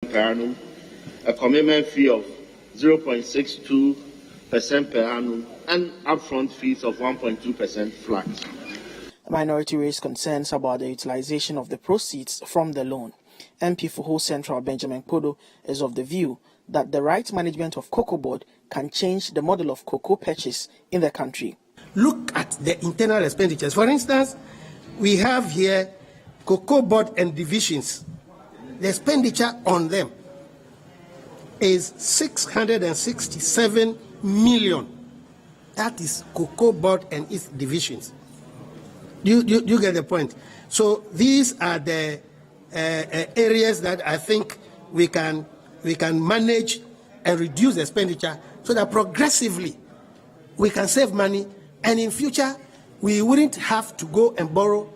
per annum, a commitment fee of 0.62% per annum, and upfront fees of 1.2% flat. The minority raised concerns about the utilization of the proceeds from the loan. MP for Ho Central Benjamin Podo is of the view that the right management of Cocoa Board can change the model of cocoa purchase in the country. Look at the internal expenditures. For instance, we have here Cocoa Board and divisions. The expenditure on them is 667 million. That is Cocoa Board and its divisions. You get the point? So these are the areas that I think we can manage and reduce expenditure so that progressively we can save money, and in future we wouldn't have to go and borrow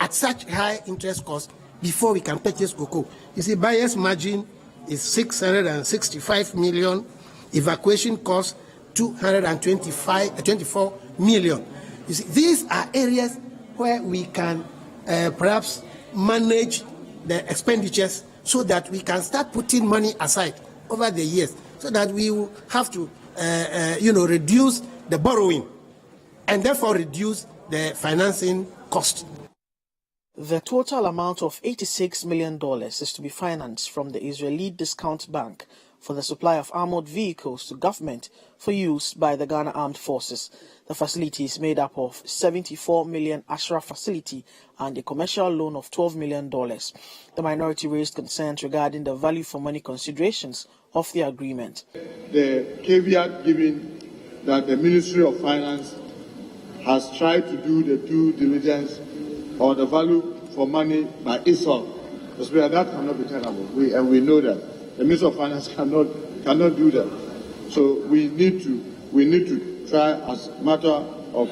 at such high interest costs before we can purchase cocoa. You see, buyer's margin is 665 million, evacuation cost 224 million. You see, these are areas where we can perhaps manage the expenditures so that we can start putting money aside over the years, so that we will have to, reduce the borrowing and therefore reduce the financing cost. The total amount of $86 million is to be financed from the Israeli Discount Bank for the supply of armored vehicles to government for use by the Ghana Armed Forces. The facility is made up of 74 million Ashraf facility and a commercial loan of $12 million. The minority raised concerns regarding the value for money considerations of the agreement. The caveat given that the Ministry of Finance has tried to do the due diligence or the value for money by itself, that cannot be tenable. We know that the Ministry of Finance cannot do that. So we need to try, as a matter of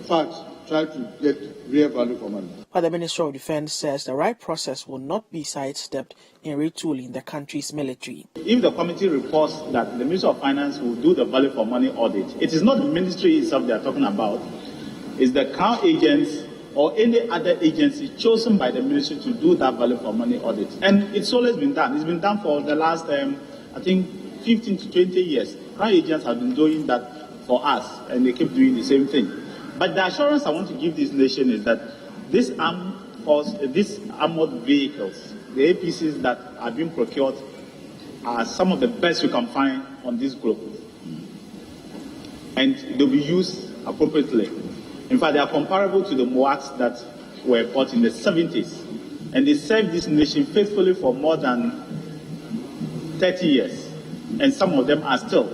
fact, try to get real value for money. But the Ministry of Defense says the right process will not be sidestepped in retooling the country's military. If the committee reports that the Ministry of Finance will do the value for money audit, it is not the ministry itself they are talking about. It's the Crown agents or any other agency chosen by the ministry to do that value for money audit. And it's always been done. It's been done for the last, 15 to 20 years. Crown agents have been doing that for us, and they keep doing the same thing. But the assurance I want to give this nation is that these armored vehicles, the APCs that are being procured, are some of the best we can find on this globe. And they'll be used appropriately. In fact, they are comparable to the MOACs that were bought in the 70s. And they served this nation faithfully for more than 30 years. And some of them are still.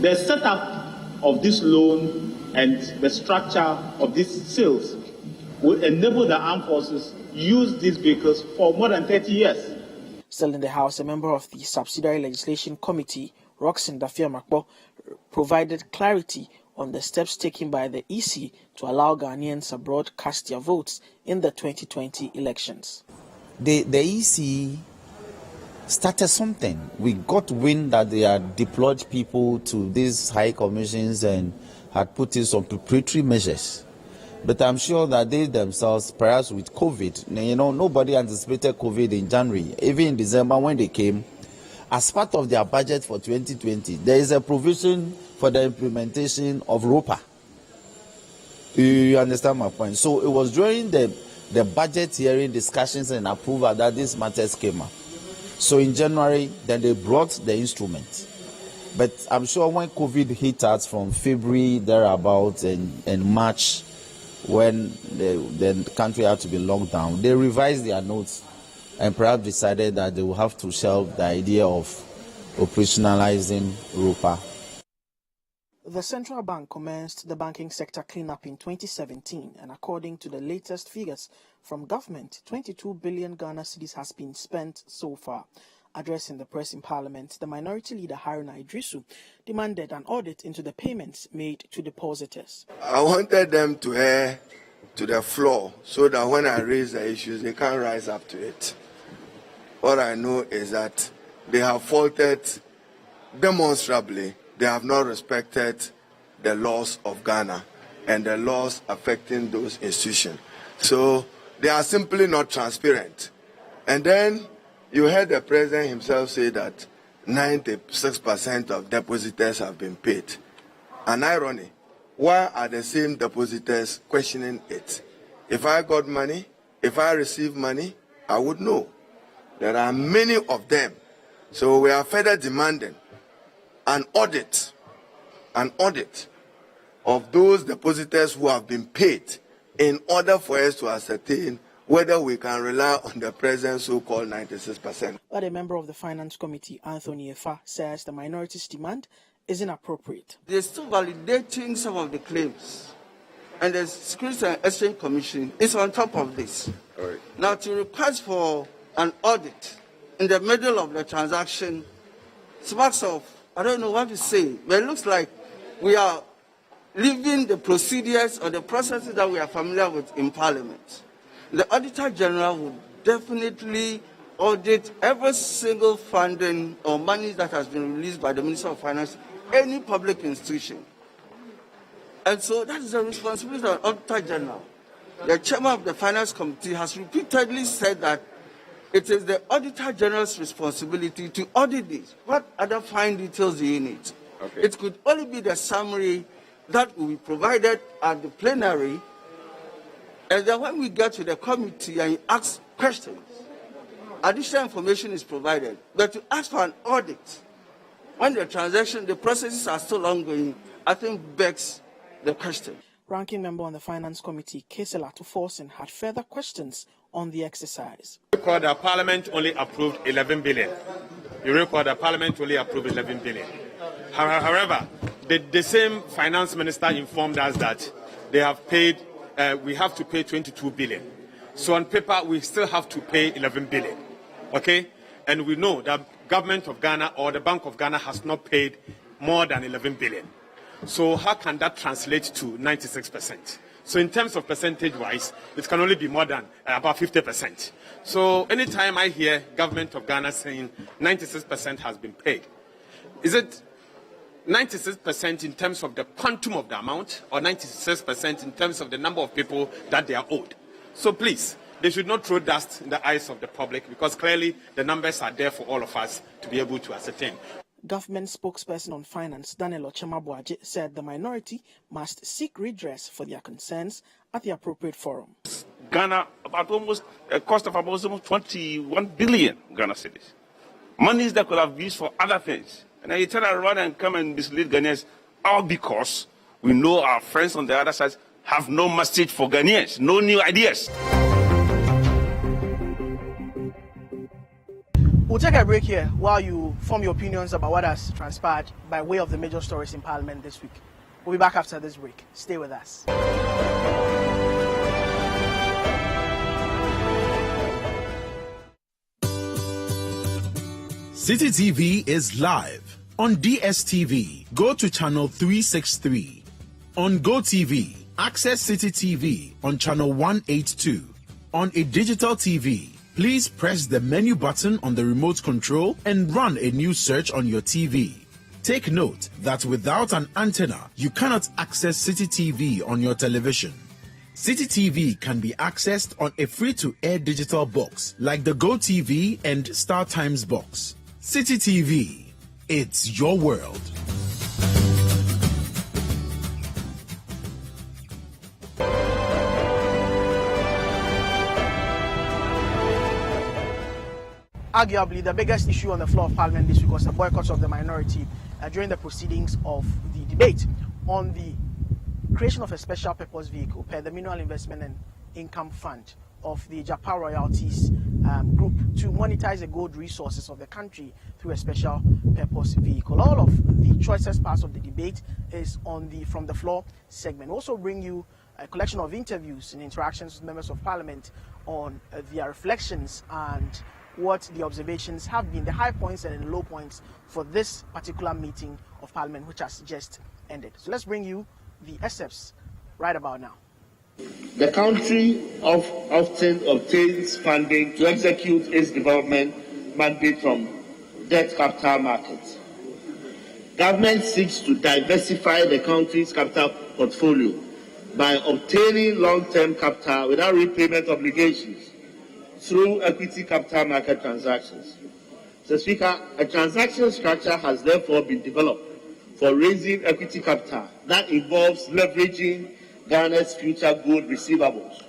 The setup of this loan and the structure of these sales will enable the armed forces use these vehicles for more than 30 years. Still in the House, a member of the Subsidiary Legislation Committee, Roxanne Dafia-Makbo, provided clarity on the steps taken by the EC to allow Ghanaians abroad cast their votes in the 2020 elections. The EC started something. We got wind that they had deployed people to these high commissions and had put in some preparatory measures. But I'm sure that they themselves, perhaps with COVID, nobody anticipated COVID in January. Even in December when they came, as part of their budget for 2020, there is a provision for the implementation of ROPA. You understand my point? So it was during the budget hearing discussions and approval that these matters came up. So in January, then they brought the instrument. But I'm sure when COVID hit us from February thereabouts and March, when the country had to be locked down, they revised their notes and perhaps decided that they will have to shelve the idea of operationalizing ROPA. The central bank commenced the banking sector cleanup in 2017, and according to the latest figures from government, 22 billion Ghana cedis has been spent so far. Addressing the press in Parliament, the minority leader Haruna Idrisu demanded an audit into the payments made to depositors. I wanted them to err to the floor so that when I raise the issues, they can't rise up to it. All I know is that they have faulted demonstrably. They have not respected the laws of Ghana and the laws affecting those institutions. So they are simply not transparent. And then You heard the president himself say that 96% of depositors have been paid. An irony, why are the same depositors questioning it? If I got money, if I received money, I would know. There are many of them. So we are further demanding an audit of those depositors who have been paid in order for us to ascertain whether we can rely on the president's so-called 96%. But a member of the Finance Committee, Anthony Efa, says the minority's demand is inappropriate. They're still validating some of the claims. And the Securities and Exchange Commission is on top of this. Right. Now, to request for an audit in the middle of the transaction sparks of, I don't know what to say, but it looks like we are leaving the procedures or the processes that we are familiar with in Parliament. The Auditor General will definitely audit every single funding or money that has been released by the Minister of Finance, any public institution. And so that is the responsibility of the Auditor General. The Chairman of the Finance Committee has repeatedly said that it is the Auditor General's responsibility to audit this. What other fine details do you need? Okay. It could only be the summary that will be provided at the plenary, and then when we get to the committee and you ask questions, additional information is provided. But to ask for an audit when the transaction, the processes are still ongoing, I think begs the question. Ranking member on the Finance Committee, Kesela Tuforsen, had further questions on the exercise. You recall that Parliament only approved 11 billion. You recall that Parliament only approved 11 billion. However, the same finance minister informed us that they have paid, we have to pay 22 billion. So on paper, we still have to pay 11 billion. Okay? And we know that government of Ghana or the Bank of Ghana has not paid more than 11 billion. So how can that translate to 96%? So in terms of percentage-wise, it can only be more than about 50%. So anytime I hear government of Ghana saying 96% has been paid, is it 96% in terms of the quantum of the amount or 96% in terms of the number of people that they are owed? So please, they should not throw dust in the eyes of the public, because clearly the numbers are there for all of us to be able to ascertain. Government spokesperson on finance, Daniel Ochemabuaje, said the minority must seek redress for their concerns at the appropriate forum. Ghana, about almost a cost of almost 21 billion Ghana cedis. Monies that could have used for other things. And then you turn around and come and mislead Ghanaians, all because we know our friends on the other side have no message for Ghanaians, no new ideas. We'll take a break here while you form your opinions about what has transpired by way of the major stories in Parliament this week. We'll be back after this break. Stay with us. City TV is live on DSTV. Go to channel 363. On GoTV, access City TV on channel 182. On a digital TV, please press the menu button on the remote control and run a new search on your TV. Take note that without an antenna, you cannot access City TV on your television. City TV can be accessed on a free-to-air digital box like the GoTV and StarTimes box. City TV, it's your world. Arguably, the biggest issue on the floor of Parliament this week was the boycott of the minority during the proceedings of the debate on the creation of a special purpose vehicle per the Mineral Investment and Income Fund of the Japan Royalties group to monetize the gold resources of the country through a special purpose vehicle. All of the choicest parts of the debate is on the From the Floor segment. We'll also bring you a collection of interviews and interactions with members of Parliament on their reflections and what the observations have been, the high points and the low points for this particular meeting of Parliament, which has just ended. So let's bring you the excerpts right about now. The country often obtains funding to execute its development mandate from debt capital markets. Government seeks to diversify the country's capital portfolio by obtaining long-term capital without repayment obligations, through equity capital market transactions. Mr. Speaker, a transaction structure has therefore been developed for raising equity capital that involves leveraging Ghana's future gold receivables.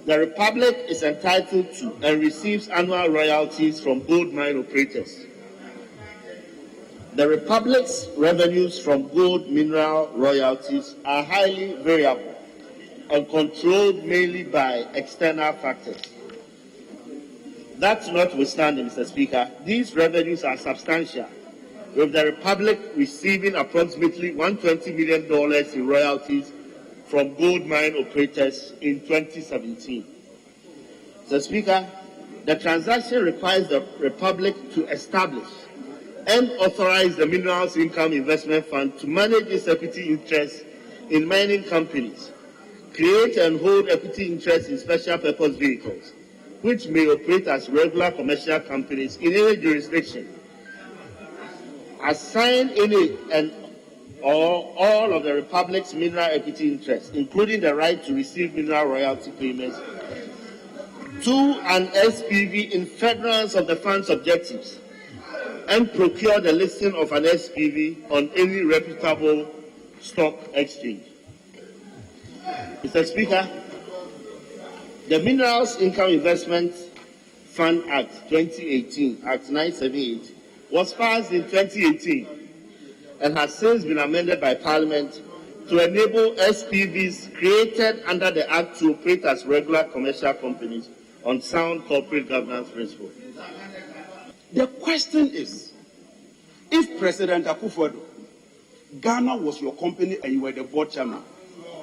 The Republic is entitled to and receives annual royalties from gold mine operators. The Republic's revenues from gold mineral royalties are highly variable and controlled mainly by external factors. That notwithstanding, Mr. Speaker, these revenues are substantial, with the Republic receiving approximately $120 million in royalties from gold mine operators in 2017. Mr. Speaker, the transaction requires the Republic to establish and authorize the Minerals Income Investment Fund to manage its equity interests in mining companies, create and hold equity interests in special purpose vehicles, which may operate as regular commercial companies in any jurisdiction, assign any and or all of the Republic's mineral equity interests, including the right to receive mineral royalty payments, to an SPV in furtherance of the fund's objectives, and procure the listing of an SPV on any reputable stock exchange. Mr. Speaker, the Minerals Income Investment Fund Act 2018, Act 978, was passed in 2018 and has since been amended by Parliament to enable SPVs created under the Act to operate as regular commercial companies on sound corporate governance principles. The question is, if President Akufo-Addo, Ghana was your company and you were the board chairman,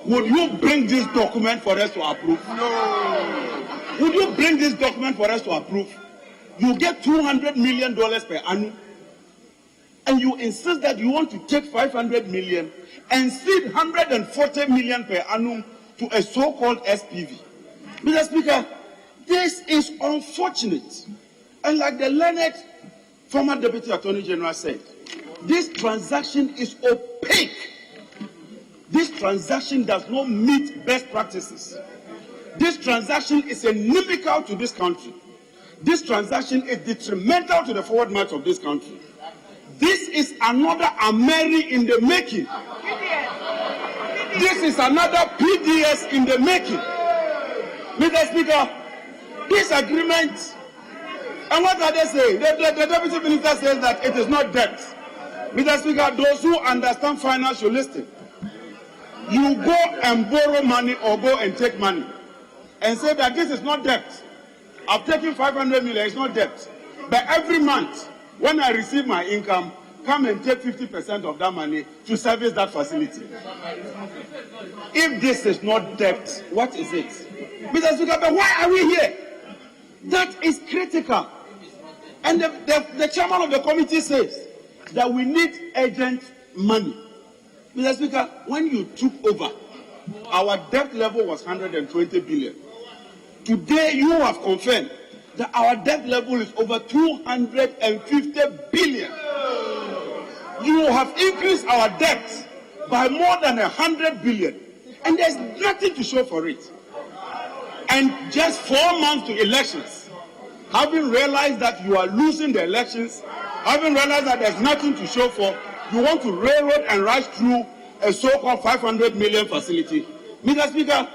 would you bring this document for us to approve? No. Would you bring this document for us to approve? You get $200 million per annum, and you insist that you want to take $500 million and seed $140 million per annum to a so-called SPV. Mr. Speaker, this is unfortunate. And like the learned former Deputy Attorney General said, this transaction is opaque. This transaction does not meet best practices. This transaction is inimical to this country. This transaction is detrimental to the forward march of this country. This is another Ameri in the making. This is another PDS in the making. Mr. Speaker, this agreement, and what are they saying? The Deputy Minister says that it is not debt. Mr. Speaker, those who understand finance should listen. You go and borrow money or go and take money and say that this is not debt. I've taken 500 million, it's not debt. But every month, when I receive my income, come and take 50% of that money to service that facility. If this is not debt, what is it? Mr. Speaker, but why are we here? That is critical. And the chairman of the committee says that we need urgent money. Mr. Speaker, when you took over, our debt level was 120 billion. Today, you have confirmed that our debt level is over 250 billion. You have increased our debt by more than 100 billion. And there's nothing to show for it. And just 4 months to elections, having realized that you are losing the elections, having realized that there's nothing to show for, you want to railroad and rush through a so-called 500 million facility. Mr. Speaker,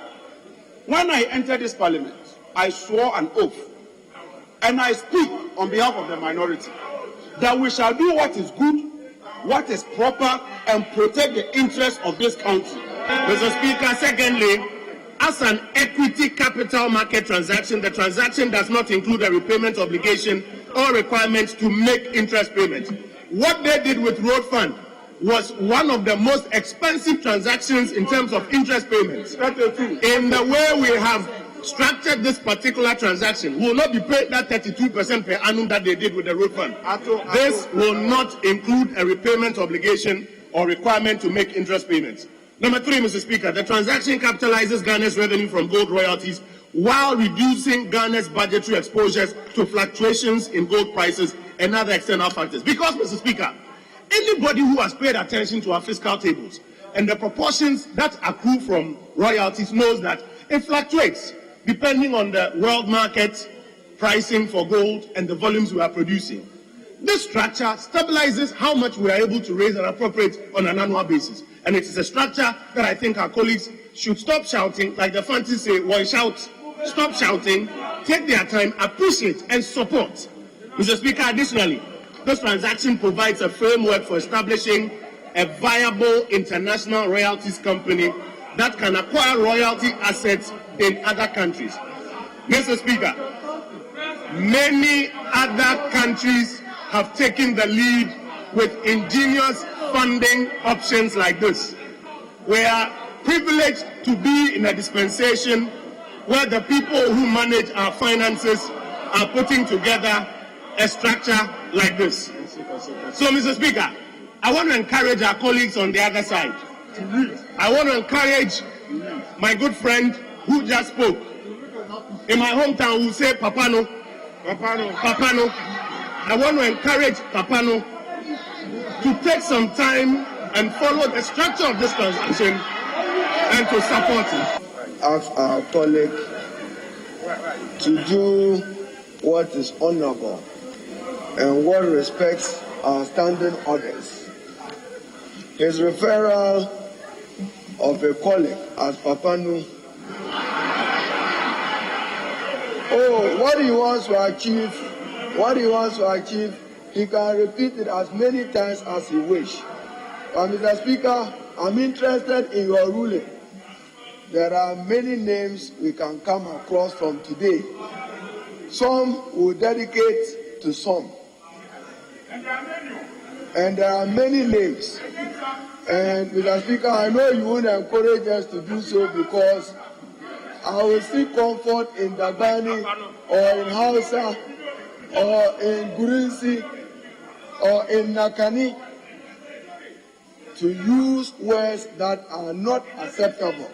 when I entered this parliament, I swore an oath, and I speak on behalf of the minority, that we shall do what is good, what is proper, and protect the interests of this country. Mr. Speaker, secondly, as an equity capital market transaction, the transaction does not include a repayment obligation or requirement to make interest payments. What they did with Road Fund was one of the most expensive transactions in terms of interest payments. In the way we have structured this particular transaction, we will not be paid that 32% per annum that they did with the Road Fund. This will not include a repayment obligation or requirement to make interest payments. Number 3, Mr. Speaker, the transaction capitalizes Ghana's revenue from gold royalties while reducing Ghana's budgetary exposures to fluctuations in gold prices and other external factors. Because, Mr. Speaker, anybody who has paid attention to our fiscal tables and the proportions that accrue from royalties knows that it fluctuates. depending on the world market pricing for gold and the volumes we are producing. This structure stabilizes how much we are able to raise and appropriate on an annual basis. And it is a structure that I think our colleagues should stop shouting, like the fancies say, one shout, stop shouting, take their time, appreciate and support. Mr. Speaker, additionally, this transaction provides a framework for establishing a viable international royalties company that can acquire royalty assets in other countries. Mr. Speaker, many other countries have taken the lead with ingenious funding options like this. We are privileged to be in a dispensation where the people who manage our finances are putting together a structure like this. So, Mr. Speaker, I want to encourage our colleagues on the other side. I want to encourage my good friend who just spoke. In my hometown, we say Papano. I want to encourage Papano to take some time and follow the structure of this transaction and to support it. Ask our colleague to do what is honorable and what respects our standing orders. His referral of a colleague as Papano, what he wants to achieve, he can repeat it as many times as he wishes. But Mr. Speaker, I'm interested in your ruling. There are many names we can come across from today. Some will dedicate to some. And there are many names. And Mr. Speaker, I know you won't encourage us to do so because I will seek comfort in Dagbani or in Hausa or in Gurinsi or in Nakani to use words that are not acceptable.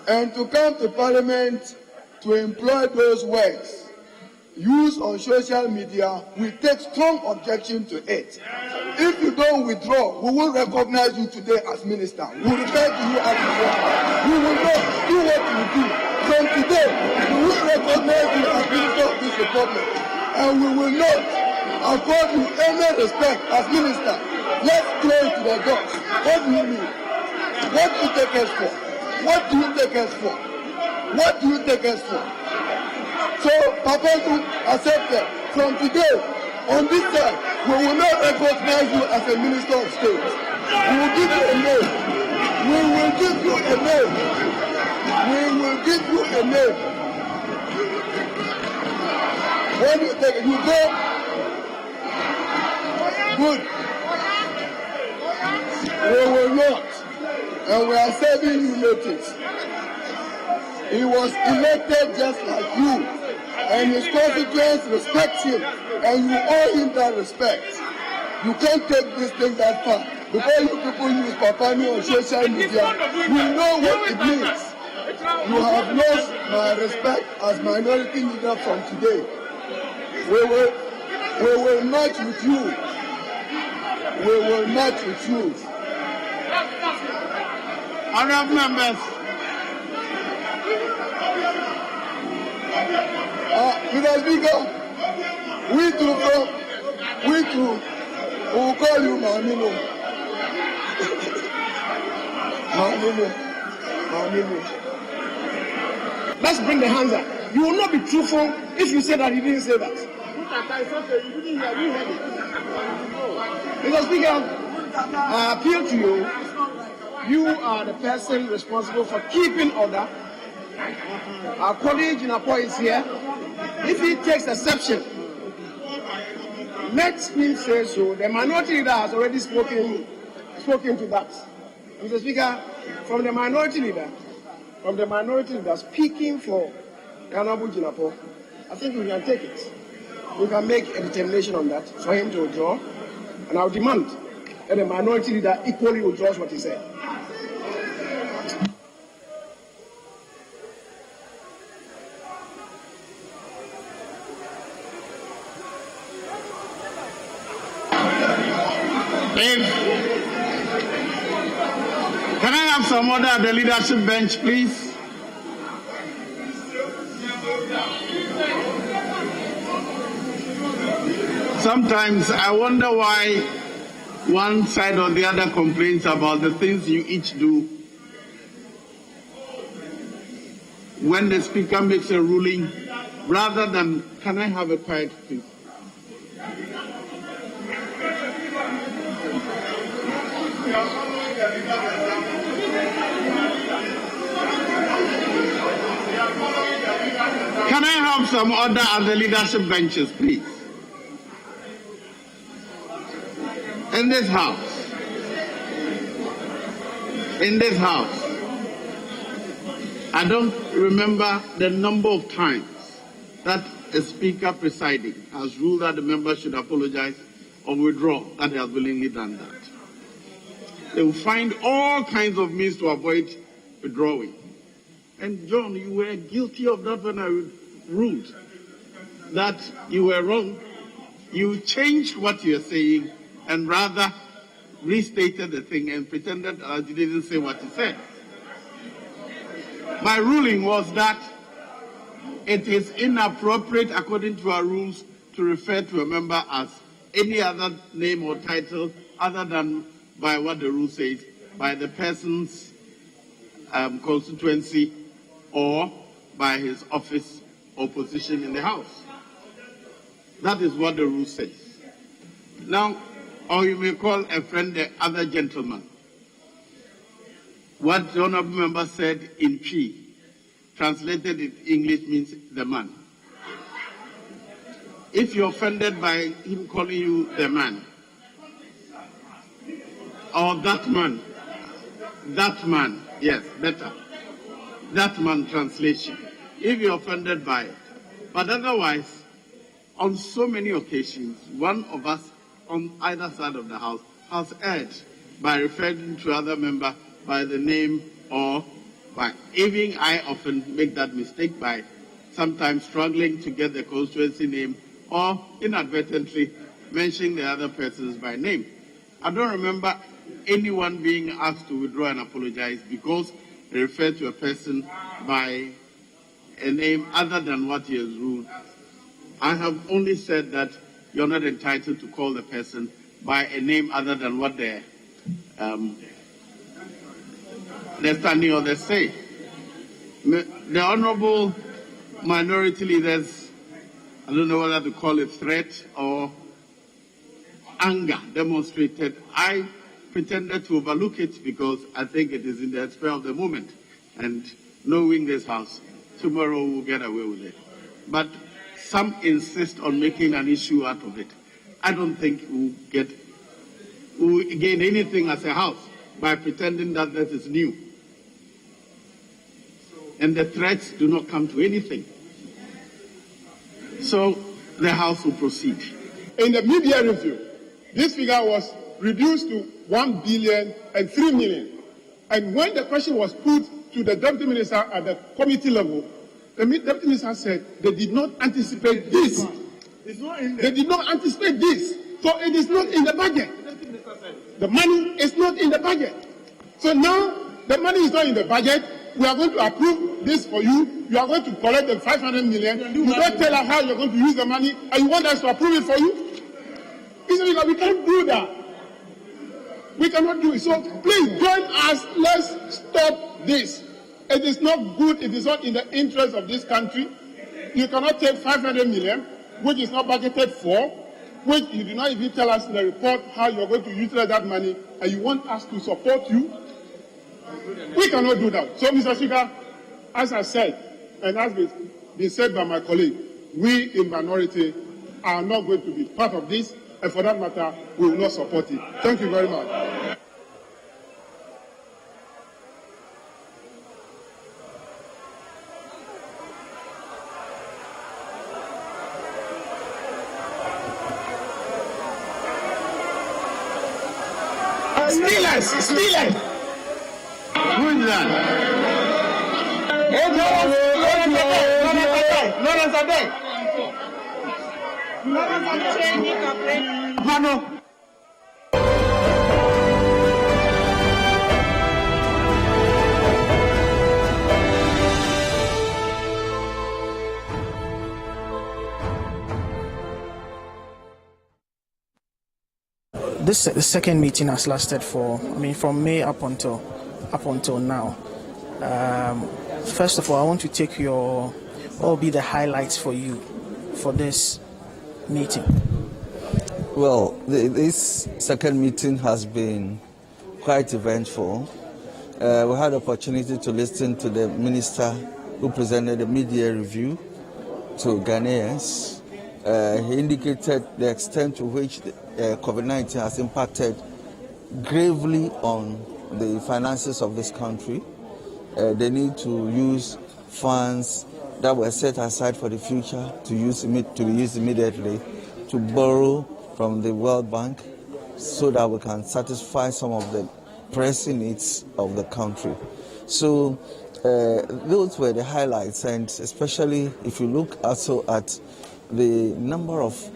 And to come to Parliament to employ those words used on social media, we take strong objection to it. If you don't withdraw, we will recognize you today as minister. We will refer to you as minister. We will not do what you do. From today, we will recognize you as minister of this republic. And we will not accord you any respect as minister. Let's close to the doors. What do you mean? What do you take us for? What do you take us for? What do you take us for? So, Papa accepted. From today, on this side, we will not recognize you as a minister of state. We will give you a name. We will give you a name. We will give you a name. When you take it, you go. Good. We will not. And we are serving you notice. He was elected just like you. And his constituents respect him. And you owe him that respect. You can't take this thing that far. Because you people use Papani on social media, we know what it means. You have lost my respect as minority leader from today. We will match with you. We will match with you. Honourable members. Mr. Speaker, we will call you Mamino. Let's bring the hands up. You will not be truthful if you say that he didn't say that. Mr. Speaker, I appeal to you. You are the person responsible for keeping order. Our colleague in Apo is here. If he takes exception, let him say so. The minority leader has already spoken to that. Mr. Speaker, from the minority leader speaking for Honorable Jinapo, I think we can take it. We can make a determination on that for him to withdraw, and I'll demand that the minority leader equally withdraws what he said. Can I have some order at the leadership bench, please? Sometimes I wonder why one side or the other complains about the things you each do. When the speaker makes a ruling, rather than, can I have a quiet, please? Can I have some order at the leadership benches, please? In this house. In this house. I don't remember the number of times that a speaker presiding has ruled that the member should apologize or withdraw, that he has willingly done that. They will find all kinds of means to avoid withdrawing. And John, you were guilty of that when I ruled that you were wrong. You changed what you're saying and rather restated the thing and pretended that you didn't say what you said. My ruling was that it is inappropriate, according to our rules, to refer to a member as any other name or title other than by what the rule says, by the person's constituency or by his office or position in the House. That is what the rule says. Now, or you may call a friend the other gentleman. What the honorable member said in Chi, translated in English, means the man. If you're offended by him calling you the man, or that man, yes, better, that man translation, if you're offended by it. But otherwise, on so many occasions, one of us on either side of the House has erred by referring to other member by the name or by, even I often make that mistake by sometimes struggling to get the constituency name or inadvertently mentioning the other persons by name. I don't remember anyone being asked to withdraw and apologize because they refer to a person by a name other than what he has ruled. I have only said that you're not entitled to call the person by a name other than what they're standing or they say. The honorable minority leaders, I don't know whether to call it threat or anger demonstrated. I pretended to overlook it because I think it is in the spur of the moment. And knowing this House, tomorrow we'll get away with it. But some insist on making an issue out of it. I don't think we'll gain anything as a House by pretending that that is new. And the threats do not come to anything. So the House will proceed. In the media review, this figure was reduced to 1 billion and 3 million. And when the question was put to the Deputy Minister at the committee level, the Deputy Minister said they did not anticipate this. They did not anticipate this. So it is not in the budget. The money is not in the budget. So now the money is not in the budget. We are going to approve this for you. You are going to collect the 500 million. You don't tell us how you're going to use the money, and you want us to approve it for you? We can't do that. We cannot do it. So please join us. Let's stop this. It is not good. It is not in the interest of this country. You cannot take 500 million, which is not budgeted for, which you do not even tell us in the report how you are going to utilize that money, and you want us to support you. We cannot do that. So, Mr. Speaker, as I said, and as been said by my colleague, we in minority are not going to be part of this, and for that matter, we will not support it. Thank you very much. Steelers! Who is that? Lawrence the second meeting has lasted from May up until now. First of all, I want to take what will be the highlights for you for this meeting. Well, this second meeting has been quite eventful. We had the opportunity to listen to the minister who presented the media review to Ghanaians. He indicated the extent to which COVID-19 has impacted gravely on the finances of this country. They need to use funds that were set aside for the future to be used immediately to borrow from the World Bank so that we can satisfy some of the pressing needs of the country. So those were the highlights, and especially if you look also at the number of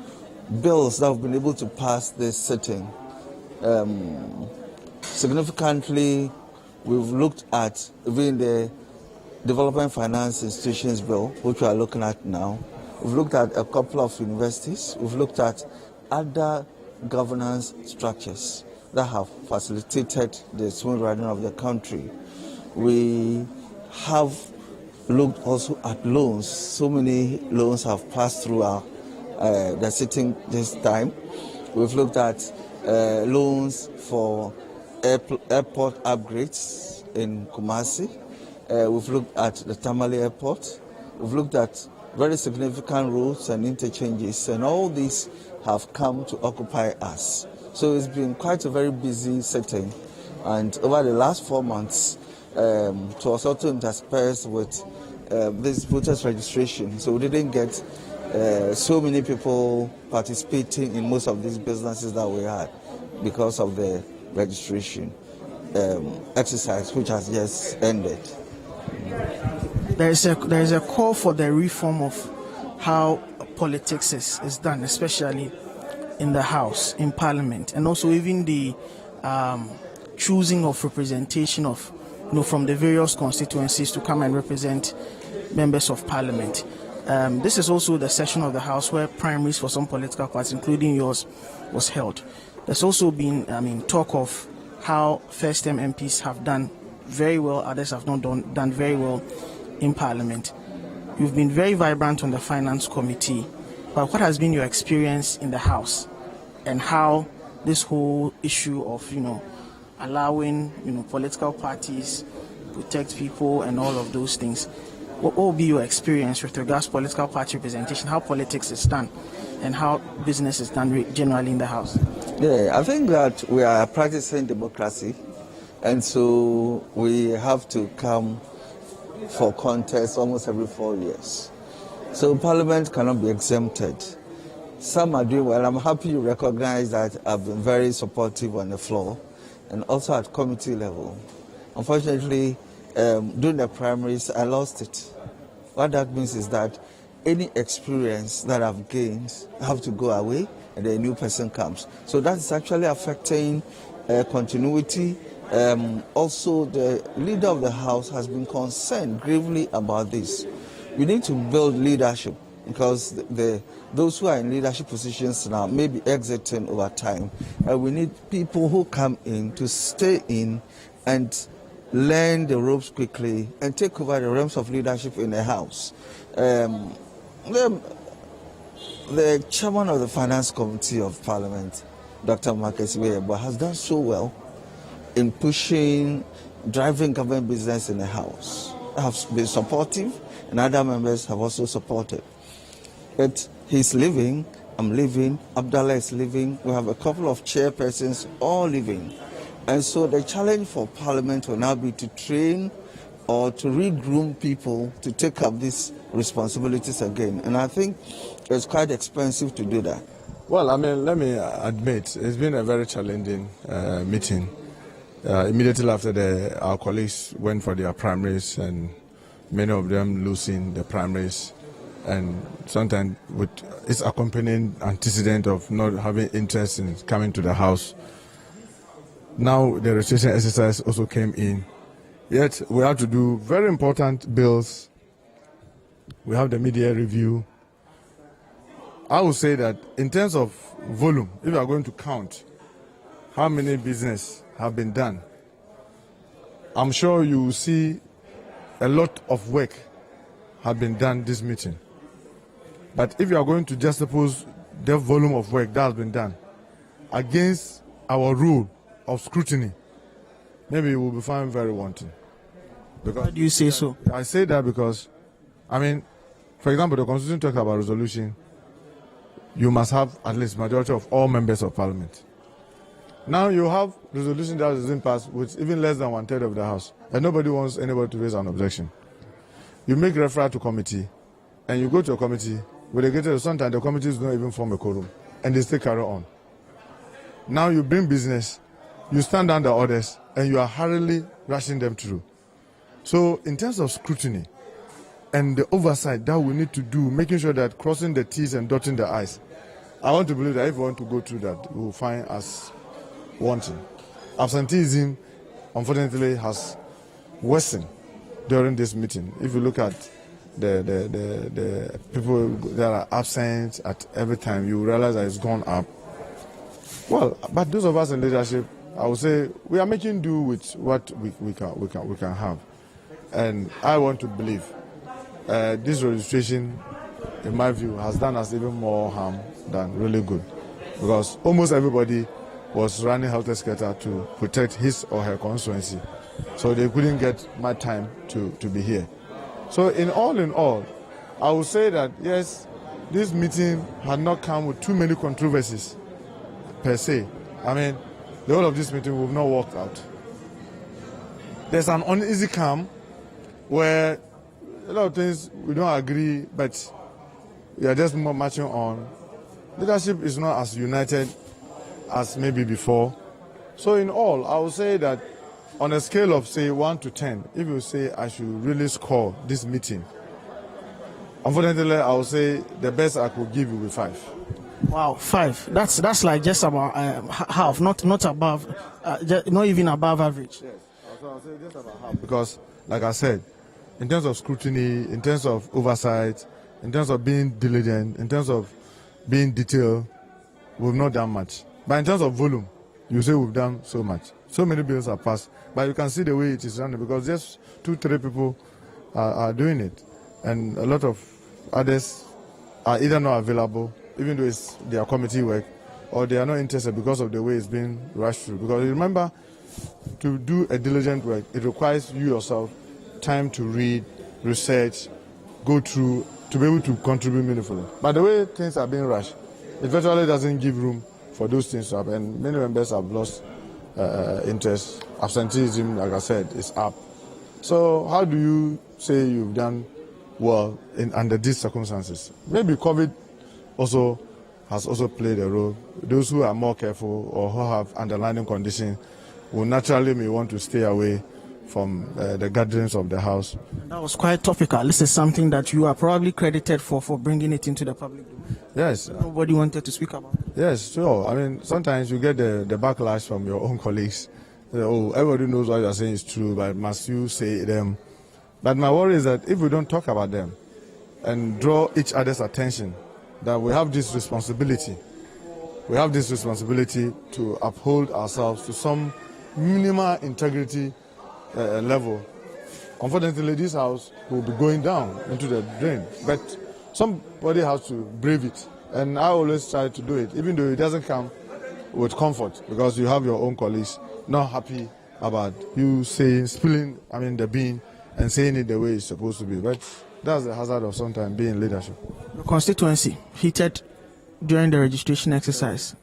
bills that have been able to pass this sitting. Significantly, we've looked at even the Development Finance Institutions Bill, which we are looking at now. We've looked at a couple of universities. We've looked at other governance structures that have facilitated the smooth running of the country. We have looked also at loans. So many loans have passed through the sitting this time. We've looked at loans for airport upgrades in Kumasi. We've looked at the Tamale Airport. We've looked at very significant roads and interchanges, and all these have come to occupy us. So it's been quite a very busy sitting, and over the last 4 months, it was also interspersed with this voters registration. So we didn't get so many people participating in most of these businesses that we had because of the registration exercise, which has just ended. There is a call for the reform of how politics is done, especially in the House, in Parliament, and also even the choosing of representation of, from the various constituencies to come and represent members of Parliament. This is also the session of the House where primaries for some political parties, including yours, was held. There's also been, talk of how first-term MPs have done very well, others have not done very well in Parliament. You've been very vibrant on the Finance Committee, but what has been your experience in the House, and how this whole issue of, allowing, political parties protect people and all of those things? What will be your experience with regards to political party representation, how politics is done, and how business is done generally in the House? Yeah, I think that we are practicing democracy, and so we have to come for contest almost every 4 years. So Parliament cannot be exempted. Some are doing well. I'm happy you recognize that I've been very supportive on the floor and also at committee level. Unfortunately, during the primaries, I lost it. What that means is that any experience that I've gained have to go away, and a new person comes. So that's actually affecting continuity. Also, the leader of the House has been concerned gravely about this. We need to build leadership, because those who are in leadership positions now may be exiting over time. And we need people who come in to stay in and learn the ropes quickly and take over the realms of leadership in the House. The chairman of the Finance Committee of Parliament, Dr. Marcus Weyeba, has done so well in driving government business in the House. Have been supportive, and other members have also supported. But he's leaving, I'm leaving, Abdallah is leaving, we have a couple of chairpersons all leaving. And so the challenge for Parliament will now be to train or to regroom people to take up these responsibilities again. And I think it's quite expensive to do that. Well, let me admit, it's been a very challenging meeting. Immediately after our colleagues went for their primaries, and many of them losing the primaries, and sometimes with its accompanying antecedent of not having interest in coming to the House. Now the registration exercise also came in. Yet we have to do very important bills. We have the media review. I would say that in terms of volume, if you are going to count, how many business have been done, I'm sure you will see a lot of work have been done this meeting. But if you are going to just suppose the volume of work that has been done against our rule of scrutiny, maybe you will be found very wanting. Why do you say so? I say that because, I mean, for example, the Constitution talks about resolution. You must have at least majority of all members of parliament. Now you have resolution that is in passed with even less than 1/3 of the House, and nobody wants anybody to raise an objection. You make referral to committee, and you go to a committee, with a greater sometimes the committees don't even form a quorum, and they still carry on. Now you bring business, you stand down the orders, and you are hurriedly rushing them through. So in terms of scrutiny and the oversight that we need to do, making sure that crossing the T's and dotting the I's, I want to believe that if we want to go through that, we will find us wanting. Absenteeism, unfortunately, has worsened during this meeting. If you look at the people that are absent at every time, you realize that it's gone up. Well, but those of us in leadership, I would say we are making do with what we can have, and I want to believe this registration, in my view, has done us even more harm than really good, because almost everybody was running helter-skelter to protect his or her constituency, so they couldn't get my time to be here. So in all, I would say that yes, this meeting had not come with too many controversies per se. I mean, the whole of this meeting will not work out. There's an uneasy calm where a lot of things we don't agree, but we are just more marching on. Leadership is not as united as maybe before. So in all, I would say that on a scale of say 1 to 10, if you say I should really score this meeting, unfortunately, I would say the best I could give you will be 5. Wow, 5. That's like just about half, not above, not even above average. Yes, I'll say just about half. Because, like I said, in terms of scrutiny, in terms of oversight, in terms of being diligent, in terms of being detailed, we've not done much. But in terms of volume, you say we've done so much. So many bills are passed, but you can see the way it is running because just 2-3 people are doing it, and a lot of others are either not available, even though it's their committee work, or they are not interested because of the way it's being rushed through. Because remember, to do a diligent work, it requires you yourself time to read, research, go through, to be able to contribute meaningfully. But the way things are being rushed, it virtually doesn't give room for those things to happen. And many members have lost interest. Absenteeism, like I said, is up. So how do you say you've done well under these circumstances? Maybe COVID has also played a role. Those who are more careful or who have underlying conditions will naturally may want to stay away from the gatherings of the House. That was quite topical. This is something that you are probably credited for bringing it into the public domain. Yes. Nobody wanted to speak about it. Yes, sure. I mean, sometimes you get the backlash from your own colleagues. Oh, everybody knows what you're saying is true, but must you say them? But my worry is that if we don't talk about them and draw each other's attention, that we have this responsibility. We have this responsibility to uphold ourselves to some minimal integrity level. Unfortunately, this House will be going down into the drain, but somebody has to brave it, and I always try to do it, even though it doesn't come with comfort, because you have your own colleagues not happy about you spilling the bean and saying it the way it's supposed to be. But that's the hazard of sometimes being leadership. The constituency heated during the registration exercise.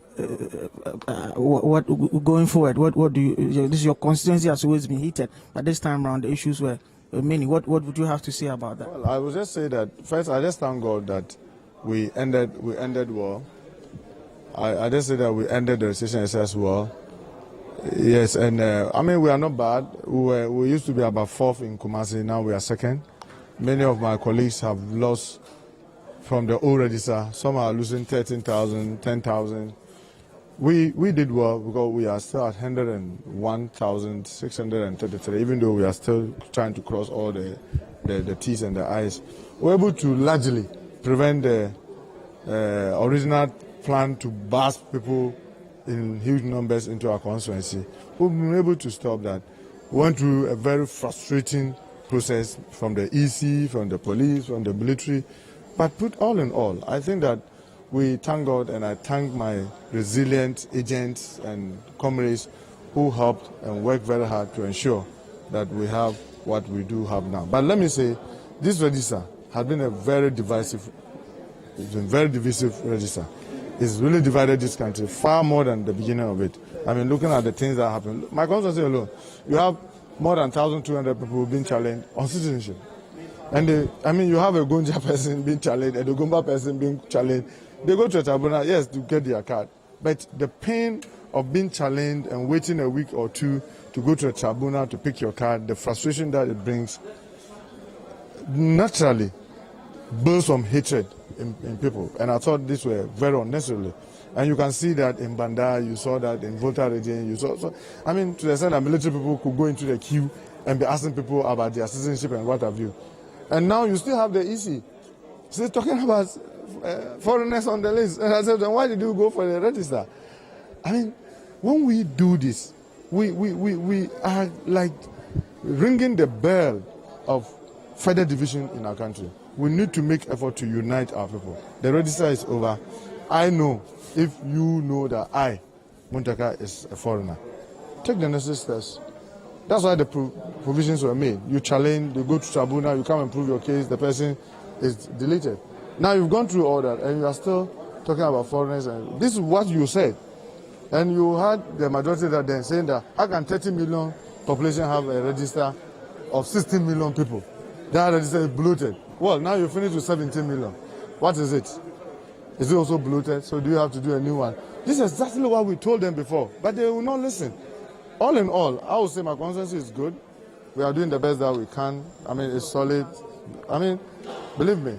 What going forward? What do you? This your constituency has always been heated, but this time around the issues were many. What would you have to say about that? Well, I would just say that first, I just thank God that we ended well. I just say that we ended the registration exercise well. Yes, and we are not bad. We used to be about 4th in Kumasi. Now we are 2nd. Many of my colleagues have lost from the old register. Some are losing 13,000, 10,000. We did well because we are still at 101,633, even though we are still trying to cross all the T's and the I's. We're able to largely prevent the original plan to burst people in huge numbers into our constituency. We've been able to stop that. We went through a very frustrating process from the EC, from the police, from the military. But put all in all, I think that we thank God, and I thank my resilient agents and comrades who helped and worked very hard to ensure that we have what we do have now. But let me say, this register has been a very divisive, register. It's really divided this country far more than the beginning of it. I mean, looking at the things that happen, my constituency alone, you have more than 1,200 people being challenged on citizenship. And you have a Gonja person being challenged and a Gomba person being challenged. They go to a tribunal, yes, to get their card. But the pain of being challenged and waiting a week or two to go to a tribunal to pick your card, the frustration that it brings, naturally builds some hatred in people. And I thought this were very unnecessary. And you can see that in Banda, you saw that in Volta region, you saw. So, I mean, to the extent that military people could go into the queue and be asking people about their citizenship and what have you. And now you still have the EC still talking about foreigners on the list. And I said, then why did you go for the register? I mean, when we do this, we are like ringing the bell of further division in our country. We need to make effort to unite our people. The register is over. I know, if you know that I, Muntaka, is a foreigner, take the necessary steps. That's why the provisions were made. You challenge, you go to tribunal, you come and prove your case, the person is deleted. Now you've gone through all that and you are still talking about foreigners. And this is what you said. And you had the majority that then saying that how can 30 million population have a register of 16 million people? That register is bloated. Well, now you finish with 17 million. What is it? Is it also bloated? So do you have to do a new one? This is exactly what we told them before, but they will not listen. All in all, I would say my consensus is good. We are doing the best that we can. I mean, it's solid. I mean, believe me.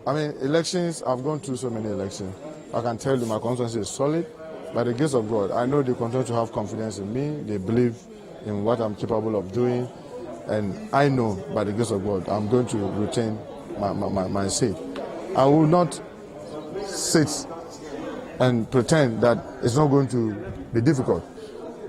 I mean, elections, I've gone through so many elections. I can tell you my consensus is solid. By the grace of God, I know they continue to have confidence in me. They believe in what I'm capable of doing. And I know, by the grace of God, I'm going to retain my seat. I will not sit and pretend that it's not going to be difficult.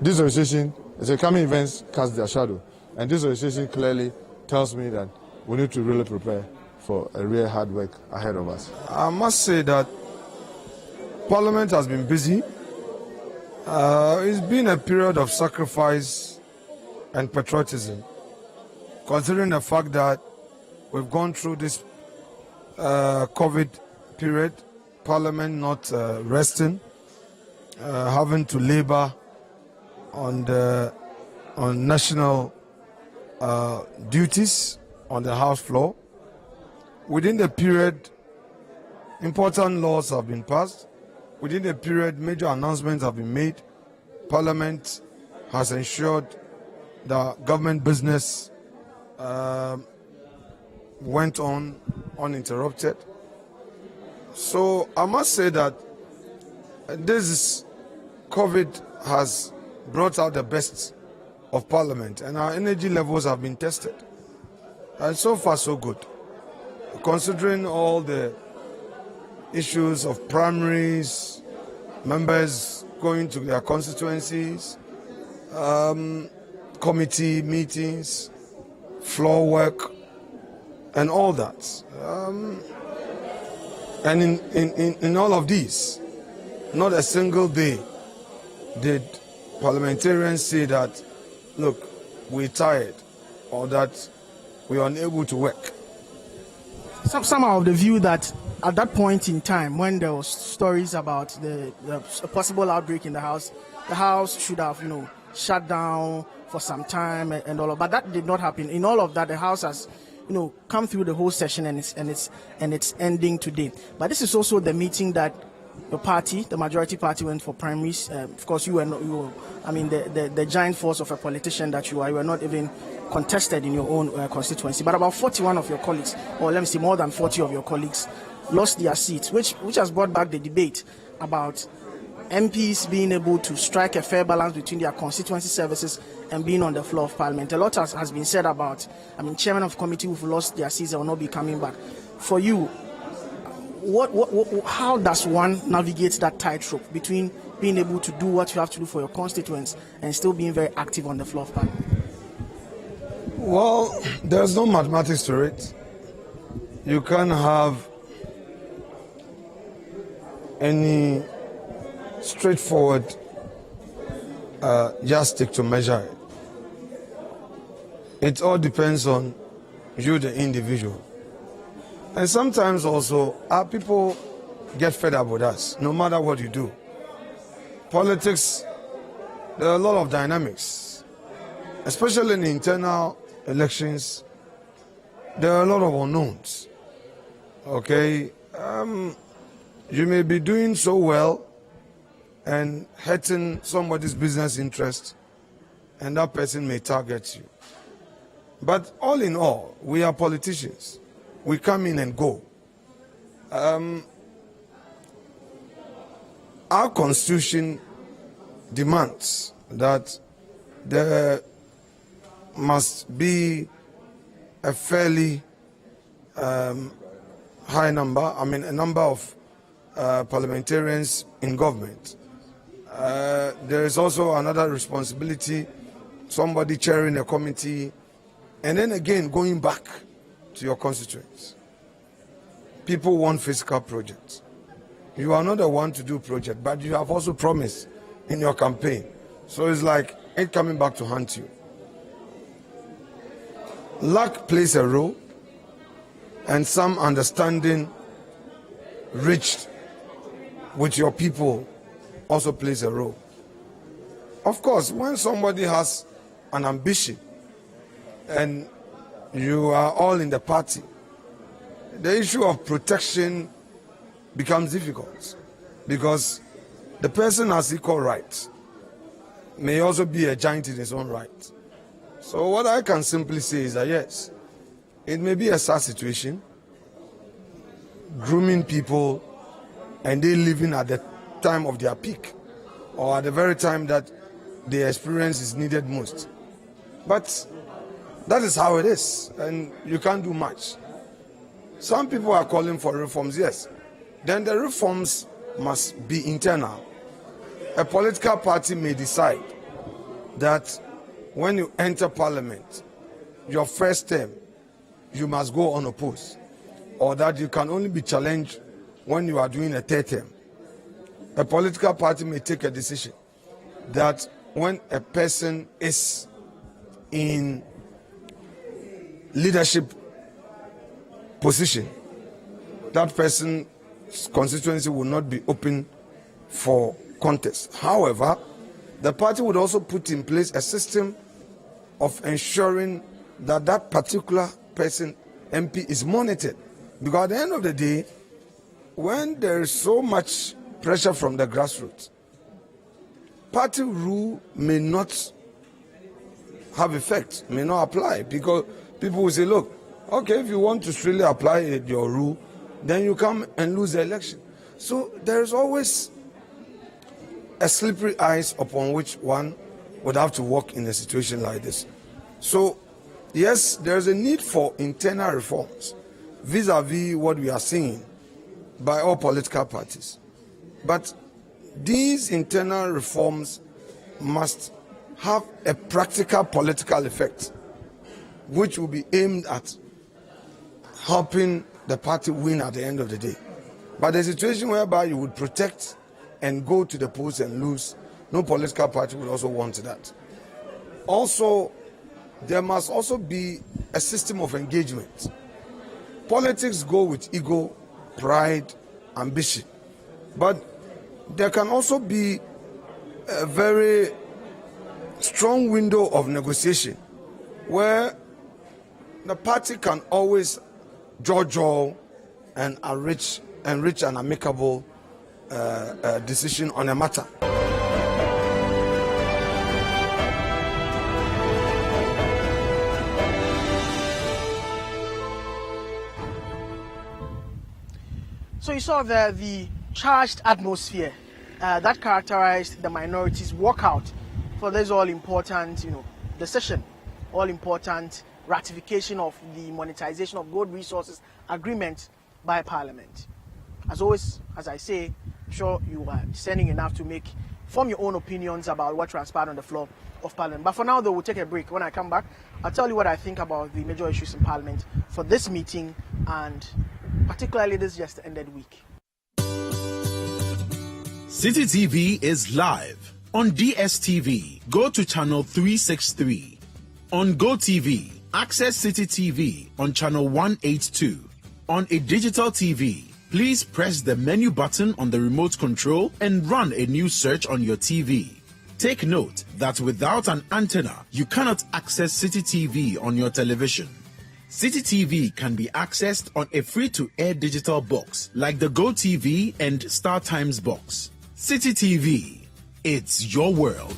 This registration is a coming events cast their shadow. And this registration clearly tells me that we need to really prepare for a real hard work ahead of us. I must say that Parliament has been busy. It's been a period of sacrifice and patriotism, considering the fact that we've gone through this COVID period, Parliament not resting, having to labor on national duties on the House floor. Within the period, important laws have been passed. Within the period, major announcements have been made. Parliament has ensured that government business went on uninterrupted. So I must say that this COVID has brought out the best of Parliament, and our energy levels have been tested. And so far, so good. Considering all the issues of primaries, members going to their constituencies, committee meetings, floor work, and all that. And in all of these, not a single day did parliamentarians say that, look, we're tired, or that we're unable to work. Some are of the view that at that point in time, when there was stories about the possible outbreak in the House should have, shut down for some time and all of. But that did not happen. In all of that, the House has, come through the whole session and it's ending today. But this is also the meeting that your party, the majority party, went for primaries. Of course, the giant force of a politician that you are, you were not even contested in your own constituency. But about 41 of your colleagues, or let me say more than 40 of your colleagues, lost their seats, which has brought back the debate about MPs being able to strike a fair balance between their constituency services and being on the floor of Parliament. A lot has been said about, chairman of committee who've lost their seats and will not be coming back. For you, how does one navigate that tightrope between being able to do what you have to do for your constituents and still being very active on the floor of parliament? Well, there's no mathematics to it. You can't have any straightforward yardstick to measure it. It all depends on you, the individual. And sometimes also, our people get fed up with us, no matter what you do. Politics, there are a lot of dynamics, especially in the internal elections. There are a lot of unknowns. Okay, you may be doing so well and hurting somebody's business interest, and that person may target you. But all in all, we are politicians. We come in and go. Our constitution demands that there must be a fairly high number, a number of parliamentarians in government. There is also another responsibility, somebody chairing a committee, and then again going back to your constituents. People want physical projects. You are not the one to do project, but you have also promised in your campaign. So it's like it coming back to haunt you. Luck plays a role, and some understanding reached with your people also plays a role. Of course, when somebody has an ambition and you are all in the party, the issue of protection becomes difficult because the person has equal rights, may also be a giant in his own right. So what I can simply say is that yes, it may be a sad situation, grooming people and they living at the time of their peak or at the very time that their experience is needed most. But that is how it is, and you can't do much. Some people are calling for reforms, yes. Then the reforms must be internal. A political party may decide that when you enter parliament, your first term, you must go unopposed, or that you can only be challenged when you are doing a third term. A political party may take a decision that when a person is in leadership position, that person's constituency will not be open for contest. However, the party would also put in place a system of ensuring that that particular person, MP, is monitored. Because at the end of the day, when there is so much pressure from the grassroots, party rule may not have effect, may not apply, because people will say, look, okay, if you want to really apply your rule, then you come and lose the election. So there is always a slippery ice upon which one would have to walk in a situation like this. So yes, there is a need for internal reforms vis-a-vis what we are seeing by all political parties. But these internal reforms must have a practical political effect, which will be aimed at helping the party win at the end of the day. But the situation whereby you would protect and go to the polls and lose, no political party would also want that. Also, there must also be a system of engagement. Politics go with ego, pride, ambition. But there can also be a very strong window of negotiation where the party can always judge all and reach an amicable decision on a matter. So you saw there the charged atmosphere that characterized the minorities' walkout for this all-important, decision, all-important ratification of the monetization of gold resources agreement by Parliament. As always, as I say, sure you are discerning enough to form your own opinions about what transpired on the floor of Parliament. But for now, though, we'll take a break. When I come back, I'll tell you what I think about the major issues in Parliament for this meeting and particularly this just ended week. City TV is live on DSTV. Go to channel 363. On GoTV, access City TV on channel 182. On a digital TV, please press the menu button on the remote control and run a new search on your TV. Take note that without an antenna, you cannot access City TV on your television. City TV can be accessed on a free-to-air digital box like the GoTV and Star Times box. City TV, it's your world.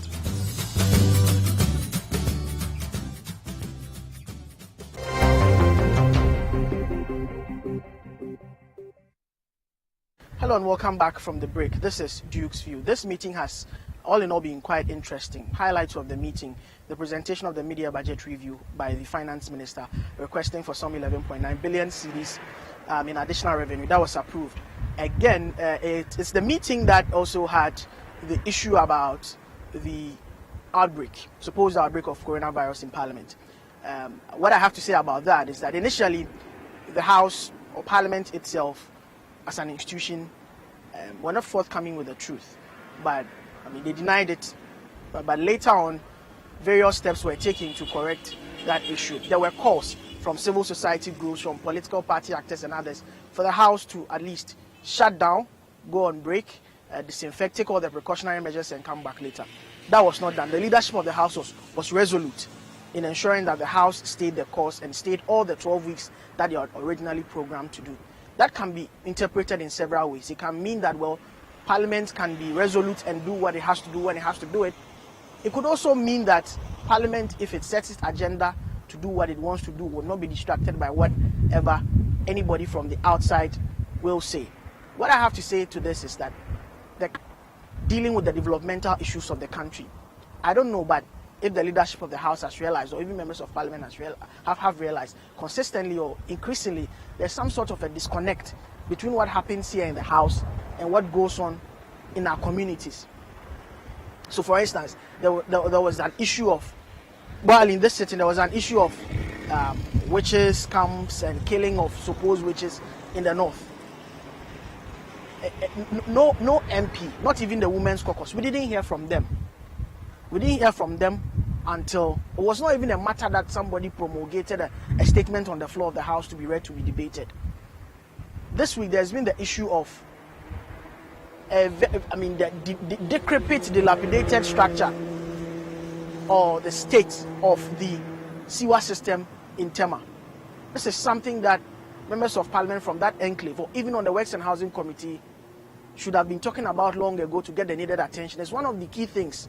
Hello and welcome back from the break. This is Duke's View. This meeting has all in all been quite interesting. Highlights of the meeting: the presentation of the media budget review by the finance minister requesting for some 11.9 billion cedis in additional revenue. That was approved. Again, it's the meeting that also had the issue about the supposed outbreak of coronavirus in Parliament. What I have to say about that is that initially the House or Parliament itself as an institution were not forthcoming with the truth. But they denied it. But later on, various steps were taken to correct that issue. There were calls from civil society groups, from political party actors and others, for the House to at least shut down, go on break, disinfect, take all the precautionary measures and come back later. That was not done. The leadership of the House was resolute in ensuring that the House stayed the course and stayed all the 12 weeks that they had originally programmed to do. That can be interpreted in several ways. It can mean that, well, Parliament can be resolute and do what it has to do when it has to do it. It could also mean that Parliament, if it sets its agenda to do what it wants to do, will not be distracted by whatever anybody from the outside will say. What I have to say to this is that dealing with the developmental issues of the country, I don't know, but if the leadership of the House has realized, or even members of Parliament have realized consistently or increasingly, there's some sort of a disconnect between what happens here in the House and what goes on in our communities. So, for instance, there was an issue of, well, in this sitting, there was an issue of witches, camps, and killing of supposed witches in the north. No MP, not even the Women's Caucus, we didn't hear from them. We didn't hear from them until it was not even a matter that somebody promulgated a statement on the floor of the House to be read, to be debated. This week, there's been the issue of the decrepit, dilapidated structure or the state of the sewer system in Tema. This is something that members of Parliament from that enclave, or even on the Works and Housing Committee, should have been talking about long ago to get the needed attention. It's one of the key things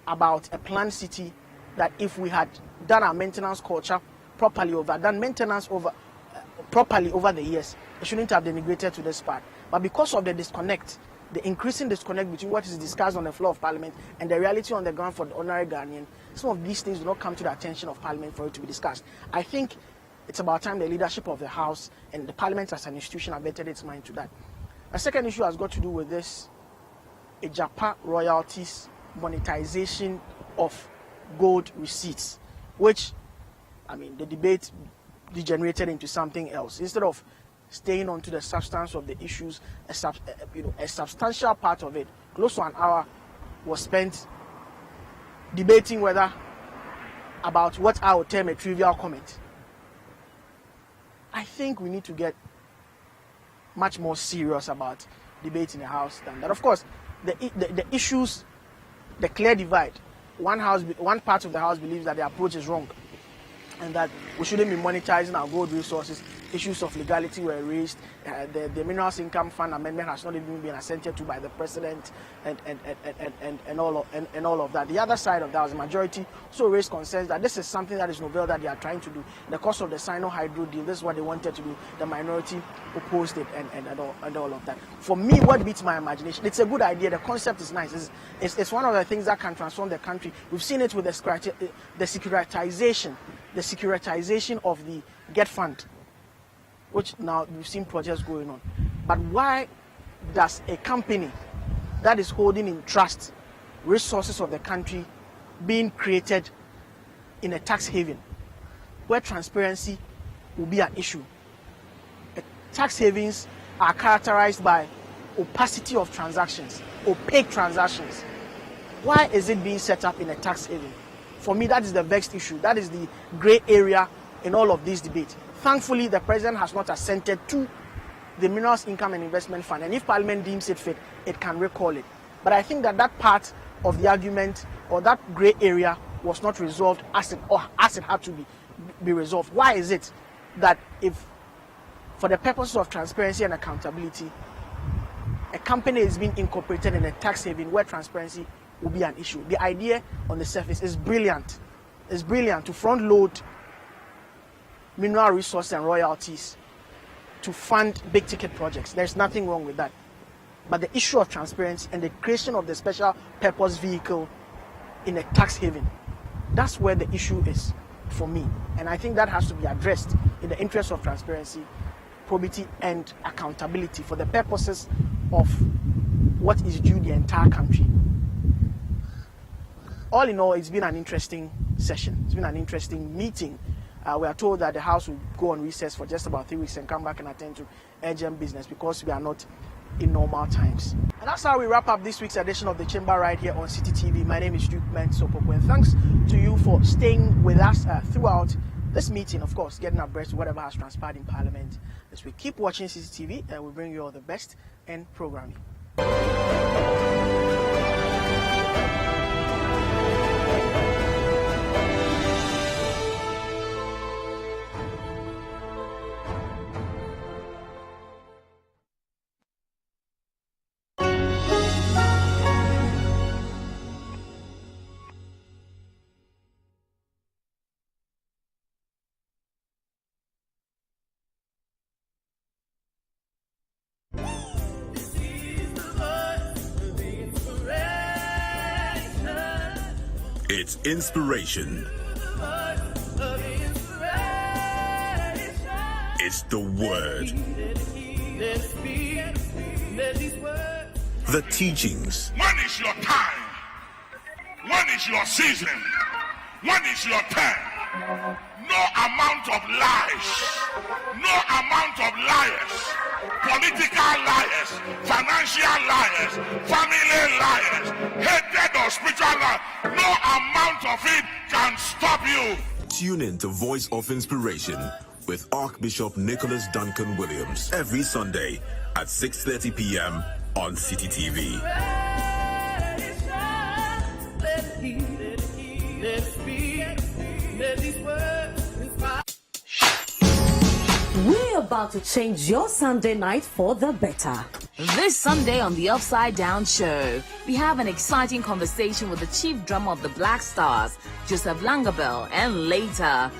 about a planned city, that if we had done our maintenance culture properly, done maintenance properly over the years, it shouldn't have denigrated to this part. But because of the disconnect, the increasing disconnect between what is discussed on the floor of Parliament and the reality on the ground for the ordinary Ghanaian, some of these things do not come to the attention of Parliament for it to be discussed. I think it's about time the leadership of the House and the Parliament as an institution averted its mind to that. A second issue has got to do with this Ejapa royalties monetization of gold receipts, which, the debate degenerated into something else. Instead of staying on to the substance of the issues, a substantial part of it, close to an hour, was spent debating about what I would term a trivial comment. I think we need to get much more serious about debate in the House than that. Of course, the issues, the clear divide. One part of the House believes that the approach is wrong and that we shouldn't be monetizing our gold resources. Issues of legality were raised. The Minerals Income Fund amendment has not even been assented to by the President, and all of that. The other side of that, was the majority, also raised concerns that this is something that is novel that they are trying to do. The cost of the Sino-Hydro deal, this is what they wanted to do. The minority opposed it and all of that. For me, what beats my imagination, it's a good idea. The concept is nice. It's one of the things that can transform the country. We've seen it with the securitization of the Get Fund, which now we've seen projects going on. But why does a company that is holding in trust resources of the country being created in a tax haven where transparency will be an issue? Tax havens are characterized by opacity of transactions, opaque transactions. Why is it being set up in a tax haven? For me, that is the vexed issue. That is the gray area in all of these debates. Thankfully, the president has not assented to the Minerals Income and Investment Fund, and if Parliament deems it fit, it can recall it. But I think that that part of the argument or that gray area was not resolved as it had to be resolved. Why is it that if, for the purposes of transparency and accountability, a company is being incorporated in a tax haven where transparency will be an issue? The idea on the surface is brilliant. It's brilliant to front load mineral resources and royalties to fund big ticket projects. There's nothing wrong with that. But the issue of transparency and the creation of the special purpose vehicle in a tax haven, that's where the issue is for me. And I think that has to be addressed in the interest of transparency, probity, and accountability for the purposes of what is due the entire country. All in all, it's been an interesting session. It's been an interesting meeting. We are told that the House will go on recess for just about 3 weeks and come back and attend to urgent business because we are not in normal times. And that's how we wrap up this week's edition of The Chamber right here on City TV. My name is Mensah Opoku, and thanks to you for staying with us throughout this meeting, of course, getting abreast of whatever has transpired in Parliament. As we keep watching City TV, and we bring you all the best in programming. It's inspiration. It's the word. The teachings. When is your time? When is your season? When is your turn? No amount of lies, no amount of liars, political liars, financial liars, family liars, hatred or spiritual liars, no amount of it can stop you. Tune in to Voice of Inspiration with Archbishop Nicholas Duncan Williams every Sunday at 6:30 p.m. on City TV. We're about to change your Sunday night for the better. This Sunday on the Upside Down Show, we have an exciting conversation with the chief drummer of the Black Stars, Joseph Langabell, and later,